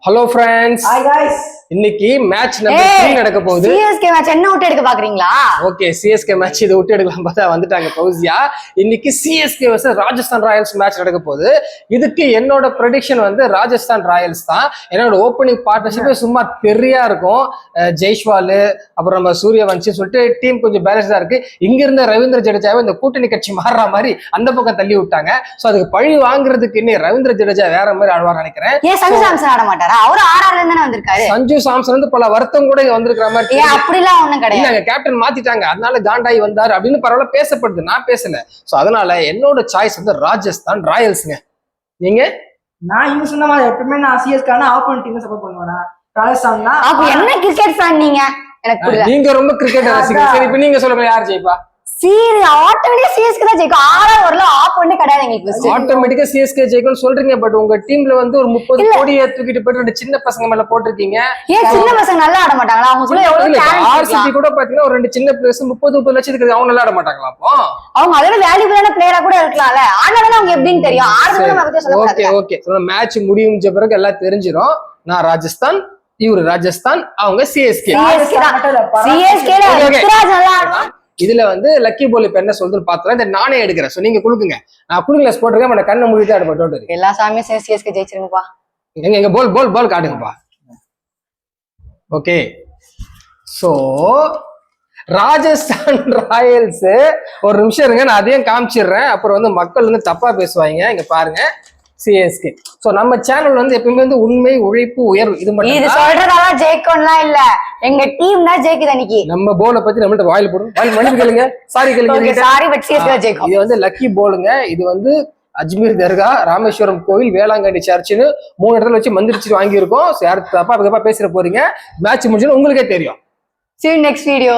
Hello friends. Hi guys. இன்னைக்கு match number 3 நடக்க போகுது. சிஎஸ்கே மேட்ச் என்ன விட்டு எடுக்க பாக்குறீங்களா? ஓகே, சிஎஸ்கே மேட்ச் இத விட்டு எடுக்கலாம் பார்த்தா வந்துட்டாங்க பௌசியா. இன்னைக்கு CSK vs Rajasthan Royals match நடக்க போகுது. இதுக்கு என்னோட ப்ரெடிக்ஷன் வந்து ராஜஸ்தான் ராயல்ஸ் தான். என்னோட ஓப்பனிங் பார்ட்னர்ஷிப் சும்மா பெரியா இருக்கும். ஜெய்ஸ்வால் அப்புறம் நம்ம சூரியவன்ஷி சொல்லிட்டு டீம் கொஞ்சம் பேலன்ஸா இருக்கு. இங்க இருந்த ரவீந்திர ஜடேஜாவை இந்த கூட்டணி கட்சி மாறுற மாதிரி அந்த பக்கம் தள்ளி விட்டாங்க. சோ அதுக்கு பழி வாங்குறதுக்கு இன்னும் ரவீந்திர ஜடேஜா வேற மாதிரி ஆடுவார் நினைக்கிறேன். ஏன் சஞ்சு சாம்சன் ஆட மாட்டாரா? அவரு ஆர்ஆர்ல இருந்து வந்திருக்காரு. சஞ்சு சாம்சன் வந்து பல வருத்தம் கூட வந்திருக்கிற மாதிரி. ஏன் அப்படிலாம் ஒண்ணும் கிடையாது. கேப்டன் மாத்திட்டாங்க அதனால காண்டாயி வந்தாரு அப்படின்னு பரவாயில்ல பேசப்படுது. நான் பேசல. சோ அதனால என்னோட சாய்ஸ் வந்து ராஜஸ்தான் ராயல்ஸ்ங்க. நீங்க? நான் இவங்க சொன்ன மாதிரி எப்பவுமே நான் சிஎஸ்கான ஆப்போனன்ட் டீம் சப்போர்ட் பண்ணுவேன். ராஜஸ்தான் தான். அப்ப என்ன கிரிக்கெட் ஃபேன் நீங்க? எனக்கு புரியல. நீங்க ரொம்ப கிரிக்கெட் ரசிகர். சரி இப்ப நீங்க சொல்லுங்க யார் ஜெயிப்பா? ஆட்டோமேட்டிக்கா சிஎஸ்கே தான் ஜெயிக்கும். ஆர்ஆர் வரல ஆப்போனன்ட் கிடையாது எங்களுக்கு. ஆட்டோமேட்டிக்கா சிஎஸ்கே ஜெயிக்கும்னு சொல்றீங்க. பட் உங்க டீம்ல வந்து ஒரு 30 கோடியை தூக்கிட்டு போயிட்டு ரெண்டு சின்ன பசங்க மேல போட்டிருக்கீங்க. ஏன் சின்ன பசங்க நல்லா ஆட மாட்டாங்களா? அவங்க சொல்ல எவ்வளவு டேலண்ட். ஆர்சிபி கூட பாத்தீங்கன்னா ஒரு ரெண்டு சின்ன பிளேயர்ஸ் 30 லட்சத்துக்கு அவங்க நல்லா ஆட மாட்டாங்களா? அப்போ அவங்க அதோட வேல்யூபிளான பிளேயரா கூட இருக்கலாம்ல. ஆடுறதுல அவங்க எப்படின்னு தெரியும். ஆடுறதுல நம்ம பத்தி சொல்ல ஓகே ஓகே. மேட்ச் முடிஞ்ச பிறகு எல்லாம் தெரிஞ்சிரும். நான் ராஜஸ்தான், இவரு ராஜஸ்தான், அவங்க சிஎஸ்கே. சிஎஸ்கே நல்லா ஆடுவான். இதுல வந்து லக்கி போல் இப்ப என்ன சொல்றது பாத்துறேன். இந்த நானே எடுக்கிறேன். சோ நீங்க குடுக்குங்க. நான் குடுக்கல போட்டிருக்கேன். நம்ம கண்ணை மூடிட்டு ஆட போட்டு எல்லா சாமியும் சிஎஸ்கே ஜெயிச்சிருங்கப்பா. எங்க போல் போல் போல் காட்டுங்கப்பா. ஓகே. சோ ராஜஸ்தான் ராயல்ஸ் ஒரு நிமிஷம் இருங்க, நான் அதையும் காமிச்சிடுறேன். அப்புறம் வந்து மக்கள் வந்து தப்பா பேசுவாங்க. இங்க பாருங்க சிஎஸ்கே. சோ நம்ம சேனல் வந்து எப்பவுமே வந்து உண்மை, உழைப்பு, உயர்வு இது மட்டும். இது சொல்றதால ஜெயிக்கணும்லாம் இல்ல. எங்க டீம் தான் ஜெயிக்குது அன்னைக்கு. நம்ம போல பத்தி நம்மள்ட்ட வாயில் போடும். வாயில் மன்னிப்பு கேளுங்க. சாரி கேளுங்க. சாரி பட் சிஎஸ்கே ஜெயிக்கும். இது வந்து லக்கி போலுங்க. இது வந்து அஜ்மீர் தர்கா, ராமேஸ்வரம் கோவில், வேளாங்கண்ணி சர்ச்சுன்னு 3 இடத்துல வச்சு மந்திரிச்சு வாங்கியிருக்கோம். யாரு தப்பா பேசுற போறீங்க. மேட்ச் முடிஞ்சு உங்களுக்கே தெரியும். See you next video.